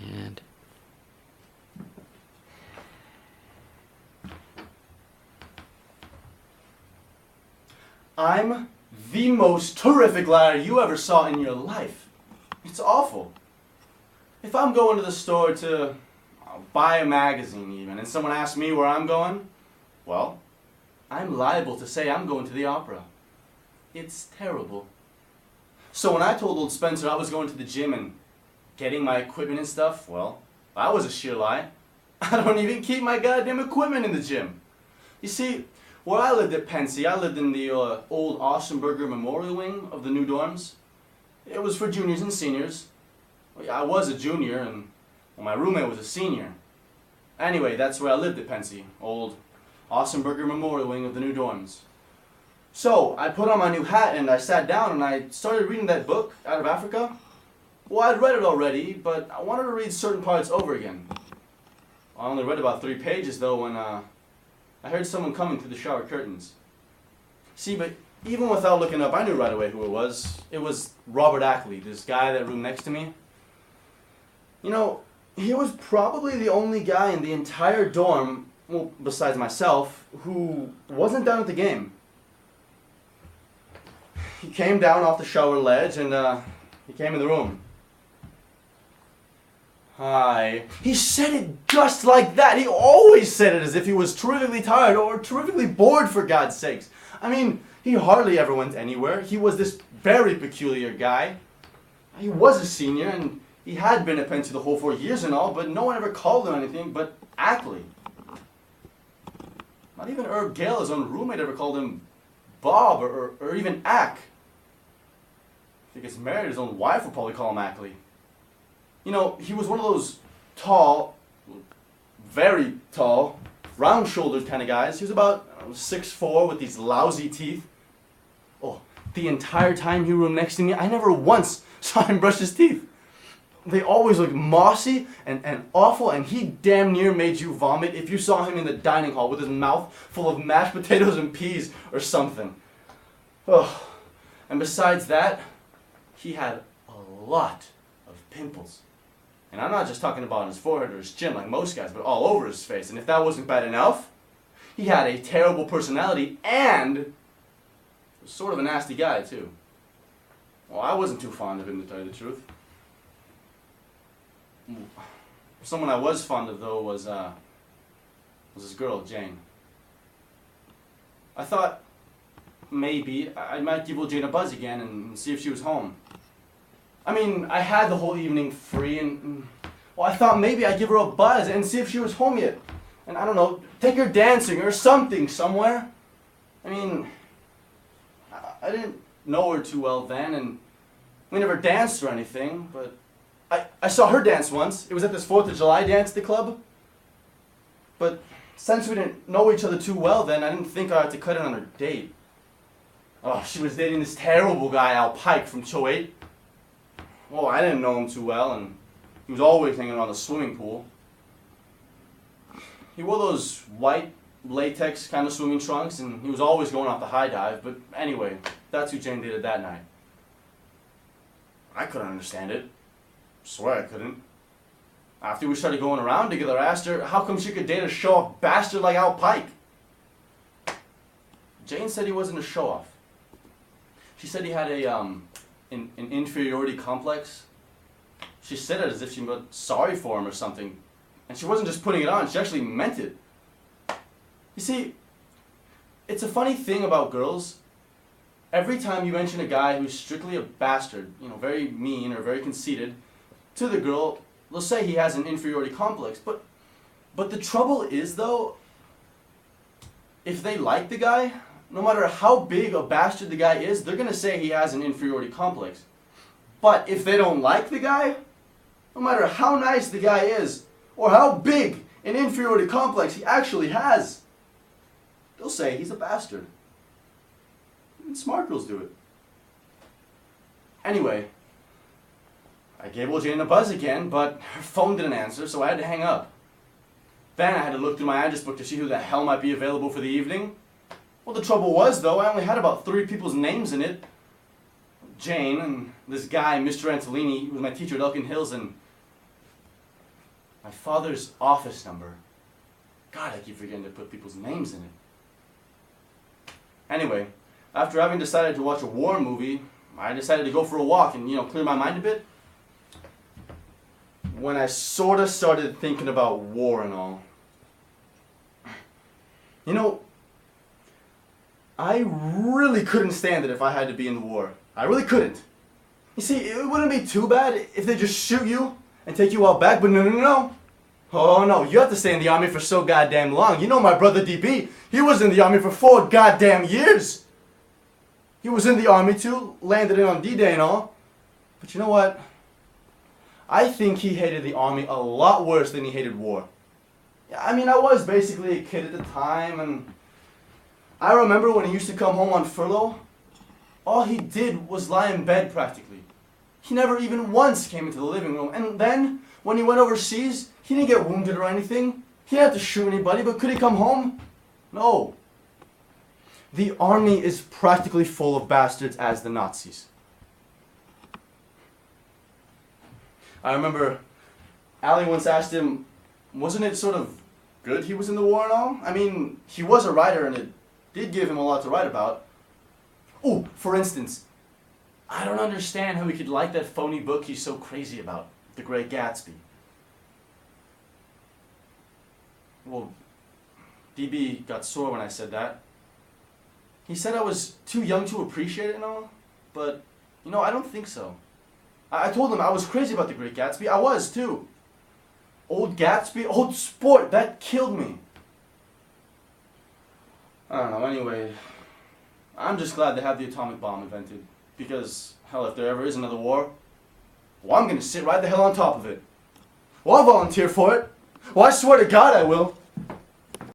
And I'm the most terrific liar you ever saw in your life. It's awful. If I'm going to the store to buy a magazine even, and someone asks me where I'm going, well, I'm liable to say I'm going to the opera. It's terrible. So when I told old Spencer I was going to the gym and getting my equipment and stuff, well, that was a sheer lie. I don't even keep my goddamn equipment in the gym. You see, where I lived at Pensy, I lived in the old Ausenberger Memorial Wing of the new dorms. It was for juniors and seniors. Well, yeah, I was a junior and my roommate was a senior. Anyway, that's where I lived at Pensy, old Ausenberger Memorial Wing of the new dorms. So, I put on my new hat and I sat down and I started reading that book, Out of Africa. Well, I'd read it already, but I wanted to read certain parts over again. I only read about 3 pages though when I heard someone coming through the shower curtains. See, but even without looking up, I knew right away who it was. It was Robert Ackley, this guy that roomed next to me. You know, he was probably the only guy in the entire dorm, well, besides myself, who wasn't down at the game. He came down off the shower ledge and he came in the room. Hi. He said it just like that. He always said it as if he was terrifically tired or terrifically bored, for God's sakes. I mean, he hardly ever went anywhere. He was this very peculiar guy. He was a senior and he had been at Pensy the whole 4 years and all, but no one ever called him anything but Ackley. Not even Herb Gale, his own roommate, ever called him Bob or even Ack. If he gets married, his own wife will probably call him Ackley. You know, he was one of those tall, very tall, round-shouldered kind of guys. He was about 6'4" with these lousy teeth. Oh, the entire time he roomed next to me, I never once saw him brush his teeth. They always looked mossy and awful, and he damn near made you vomit if you saw him in the dining hall with his mouth full of mashed potatoes and peas or something. Oh, and besides that, he had a lot of pimples. And I'm not just talking about on his forehead or his chin like most guys, but all over his face. And if that wasn't bad enough, he had a terrible personality and was sort of a nasty guy too. Well, I wasn't too fond of him, to tell you the truth. Someone I was fond of though was this girl, Jane. I thought maybe I might give old Jane a buzz again and see if she was home. I mean, I had the whole evening free and well, I thought maybe I'd give her a buzz and see if she was home yet. And I don't know, take her dancing or something somewhere. I mean, I didn't know her too well then and we never danced or anything, but I saw her dance once. It was at this 4th of July dance at the club. But since we didn't know each other too well then, I didn't think I had to cut in on her date. Oh, she was dating this terrible guy, Al Pike from Choate. Well, I didn't know him too well, and he was always hanging around the swimming pool. He wore those white latex kind of swimming trunks, and he was always going off the high dive, but anyway, that's who Jane dated that night. I couldn't understand it. Swear I couldn't. After we started going around together, I asked her how come she could date a show-off bastard like Al Pike. Jane said he wasn't a show-off. She said he had an inferiority complex. She said it as if she was sorry for him or something. And she wasn't just putting it on, she actually meant it. You see, it's a funny thing about girls. Every time you mention a guy who's strictly a bastard, you know, very mean or very conceited, to the girl, they'll say he has an inferiority complex. But the trouble is, though, if they like the guy, no matter how big a bastard the guy is, they're going to say he has an inferiority complex. But if they don't like the guy, no matter how nice the guy is, or how big an inferiority complex he actually has, they'll say he's a bastard. And smart girls do it. Anyway, I gave old Jane a buzz again, but her phone didn't answer, so I had to hang up. Then I had to look through my address book to see who the hell might be available for the evening. Well, the trouble was, though, I only had about 3 people's names in it. Jane, and this guy, Mr. Antolini, who was my teacher at Elkin Hills, and my father's office number. God, I keep forgetting to put people's names in it. Anyway, after having decided to watch a war movie, I decided to go for a walk and, clear my mind a bit. When I sort of started thinking about war and all, I really couldn't stand it if I had to be in the war. I really couldn't. You see, it wouldn't be too bad if they just shoot you and take you out back, but no. Oh no, you have to stay in the army for so goddamn long. You know my brother DB, he was in the army for 4 goddamn years. He was in the army too, landed in on D-Day and all. But you know what? I think he hated the army a lot worse than he hated war. I mean, I was basically a kid at the time, and I remember when he used to come home on furlough, all he did was lie in bed practically. He never even once came into the living room. And then, when he went overseas, he didn't get wounded or anything. He didn't have to shoot anybody, but could he come home? No. The army is practically full of bastards as the Nazis. I remember Ali once asked him, wasn't it sort of good he was in the war and all? I mean, he was a writer and it did give him a lot to write about. Oh, for instance, I don't understand how he could like that phony book he's so crazy about, The Great Gatsby. Well, DB got sore when I said that. He said I was too young to appreciate it and all, but, I don't think so. I told him I was crazy about The Great Gatsby. I was, too. Old Gatsby, old sport, that killed me. I don't know, anyway, I'm just glad to have the atomic bomb invented. Because, hell, if there ever is another war, well, I'm gonna sit right the hell on top of it. Well, I'll volunteer for it. Well, I swear to God I will.